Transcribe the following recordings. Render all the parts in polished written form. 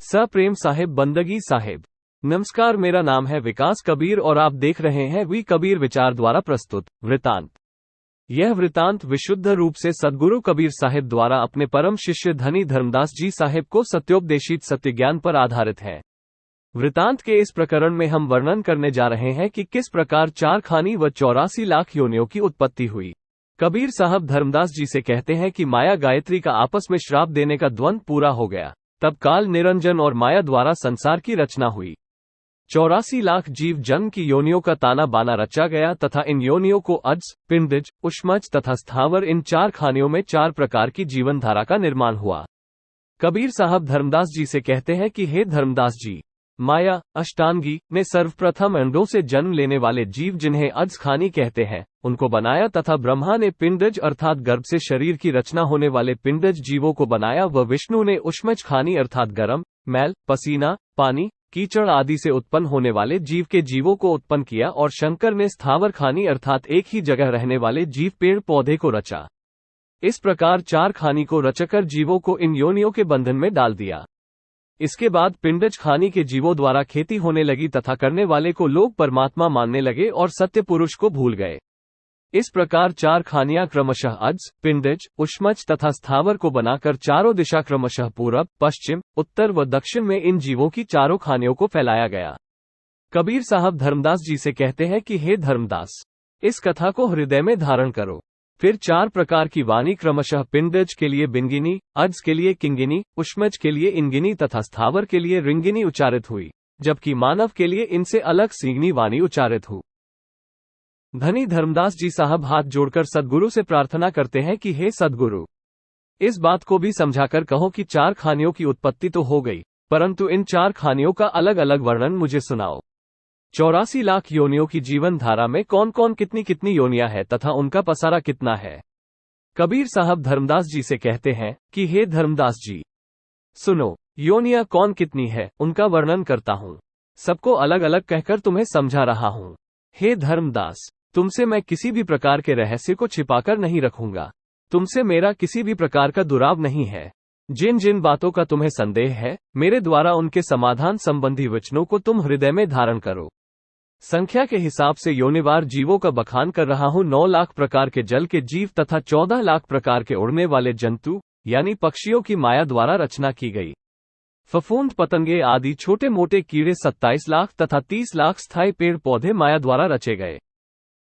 सप्रेम साहिब बंदगी साहिब। नमस्कार, मेरा नाम है विकास कबीर और आप देख रहे हैं वी कबीर विचार द्वारा प्रस्तुत वृतांत। यह वृतांत विशुद्ध रूप से सद्गुरु कबीर साहिब द्वारा अपने परम शिष्य धनी धर्मदास जी साहिब को सत्योपदेशित सत्य ज्ञान पर आधारित है। वृतांत के इस प्रकरण में हम वर्णन करने जा रहे हैं कि किस प्रकार 4 खानी व 84 लाख योनियों की उत्पत्ति हुई। कबीर साहब धर्मदास जी से कहते हैं कि माया गायत्री का आपस में श्राप देने का द्वंद्व पूरा हो गया, तब काल निरंजन और माया द्वारा संसार की रचना हुई। 84 लाख जीव जन्म की योनियों का ताना बाना रचा गया तथा इन योनियों को अज, पिंडज, उष्मज तथा स्थावर इन 4 खानियों में 4 प्रकार की जीवन धारा का निर्माण हुआ। कबीर साहब धर्मदास जी से कहते हैं कि हे धर्मदास जी, माया अष्टांगी ने सर्वप्रथम अंडों से जन्म लेने वाले जीव जिन्हें अज खानी कहते हैं उनको बनाया तथा ब्रह्मा ने पिंडज अर्थात गर्भ से शरीर की रचना होने वाले पिंडज जीवों को बनाया व विष्णु ने उष्मज खानी अर्थात गर्म, मैल, पसीना, पानी, कीचड़ आदि से उत्पन्न होने वाले जीव के जीवों को उत्पन्न किया और शंकर ने स्थावर खानी अर्थात एक ही जगह रहने वाले जीव पेड़ पौधे को रचा। इस प्रकार 4 खानी को रचकर जीवों को इन योनियों के बंधन में डाल दिया। इसके बाद पिंडज खानी के जीवों द्वारा खेती होने लगी तथा करने वाले को लोग परमात्मा मानने लगे और सत्य पुरुष को भूल गए। इस प्रकार 4 खानियां क्रमशः अज, पिंडज, उष्मज तथा स्थावर को बनाकर चारों दिशा क्रमशः पूरब, पश्चिम, उत्तर व दक्षिण में इन जीवों की 4 खानियों को फैलाया गया। कबीर साहब धर्मदास जी से कहते हैं कि हे धर्मदास, इस कथा को हृदय में धारण करो। फिर 4 प्रकार की वाणी क्रमशः पिंडज के लिए बिंगिनी, अज के लिए किंगिनी, उष्मज के लिए इंगिनी तथा स्थावर के लिए रिंगिनी उच्चारित हुई, जबकि मानव के लिए इनसे अलग सींगनी वाणी उच्चारित हुई। धनी धर्मदास जी साहब हाथ जोड़कर सद्गुरु से प्रार्थना करते हैं कि हे सद्गुरु, इस बात को भी समझाकर कहो कि 4 खानियों की उत्पत्ति तो हो गई, परंतु इन 4 खानियों का अलग अलग वर्णन मुझे सुनाओ। 84 लाख योनियों की जीवन धारा में कौन कौन कितनी कितनी योनियां है तथा उनका पसारा कितना है। कबीर साहब धर्मदास जी से कहते हैं कि हे धर्मदास जी, सुनो, योनियां कौन कितनी है उनका वर्णन करता हूँ। सबको अलग अलग कहकर तुम्हें समझा रहा हूँ। हे धर्मदास, तुमसे मैं किसी भी प्रकार के रहस्य को छिपाकर नहीं रखूंगा। तुमसे मेरा किसी भी प्रकार का दुराव नहीं है। जिन जिन बातों का तुम्हें संदेह है, मेरे द्वारा उनके समाधान संबंधी वचनों को तुम हृदय में धारण करो। संख्या के हिसाब से योनिवार जीवों का बखान कर रहा हूँ। 9 लाख प्रकार के जल के जीव तथा 14 लाख प्रकार के उड़ने वाले जंतु यानी पक्षियों की माया द्वारा रचना की गई। फफूंद पतंगे आदि छोटे मोटे कीड़े 27 लाख तथा 30 लाख स्थायी पेड़ पौधे माया द्वारा रचे गए।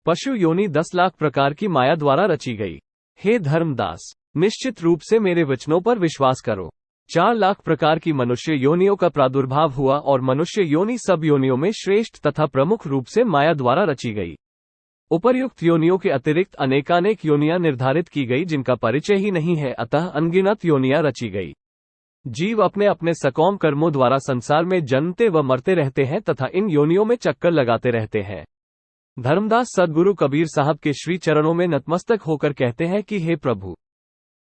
पशु योनि 10 लाख प्रकार की माया द्वारा रची गई। हे धर्मदास, निश्चित रूप से मेरे वचनों पर विश्वास करो। 4 लाख प्रकार की मनुष्य योनियों का प्रादुर्भाव हुआ और मनुष्य योनि सब योनियों में श्रेष्ठ तथा प्रमुख रूप से माया द्वारा रची गई। उपर्युक्त योनियों के अतिरिक्त अनेकानेक योनियां निर्धारित की गई जिनका परिचय ही नहीं है, अतः अनगिनत योनियां रची गई। जीव अपने अपने सकौम कर्मों द्वारा संसार में जन्मते व मरते रहते हैं तथा इन योनियों में चक्कर लगाते रहते हैं। धर्मदास सद्गुरु कबीर साहब के श्री चरणों में नतमस्तक होकर कहते हैं कि हे प्रभु,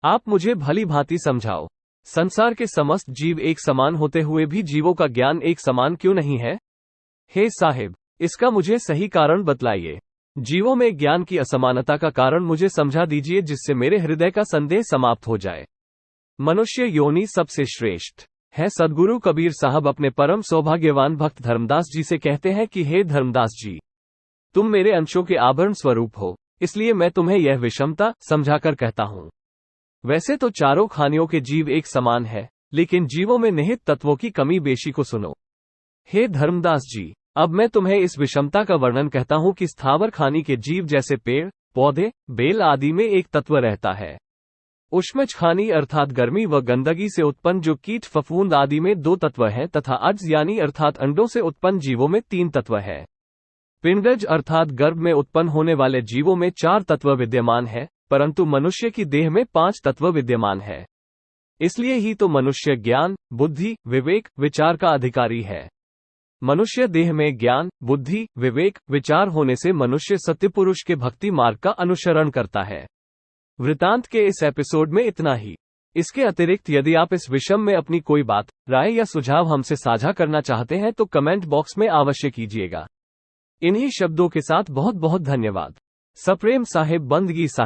आप मुझे भली भांति समझाओ। संसार के समस्त जीव एक समान होते हुए भी जीवों का ज्ञान एक समान क्यों नहीं है? हे साहिब, इसका मुझे सही कारण बतलाइए। जीवों में ज्ञान की असमानता का कारण मुझे समझा दीजिए, जिससे मेरे हृदय का संदेह समाप्त हो जाए। मनुष्य योनि सबसे श्रेष्ठ है। सद्गुरु कबीर साहब अपने परम सौभाग्यवान भक्त धर्मदास जी से कहते हैं कि हे धर्मदास जी, तुम मेरे अंशों के आभरण स्वरूप हो, इसलिए मैं तुम्हें यह विषमता समझाकर कहता हूँ। वैसे तो 4 खानियों के जीव एक समान है, लेकिन जीवों में निहित तत्वों की कमी बेशी को सुनो। हे धर्मदास जी, अब मैं तुम्हें इस विषमता का वर्णन कहता हूँ कि स्थावर खानी के जीव जैसे पेड़, पौधे, बेल आदि में एक तत्व रहता है। उष्मज खानी अर्थात गर्मी व गंदगी से उत्पन्न जो कीट फफूंद आदि में 2 तत्व है तथा अज यानी अर्थात अंडों से उत्पन्न जीवों में 3 तत्व है। पिंडज अर्थात गर्भ में उत्पन्न होने वाले जीवों में 4 तत्व विद्यमान है, परंतु मनुष्य की देह में 5 तत्व विद्यमान है। इसलिए ही तो मनुष्य ज्ञान, बुद्धि, विवेक, विचार का अधिकारी है। मनुष्य देह में ज्ञान, बुद्धि, विवेक, विचार होने से मनुष्य सत्य पुरुष के भक्ति मार्ग का अनुसरण करता है। वृतांत के इस एपिसोड में इतना ही। इसके अतिरिक्त यदि आप इस विषय में अपनी कोई बात, राय या सुझाव हमसे साझा करना चाहते हैं तो कमेंट बॉक्स में अवश्य कीजिएगा। इन्हीं शब्दों के साथ बहुत बहुत धन्यवाद। सप्रेम साहिब बंदगी साहिब।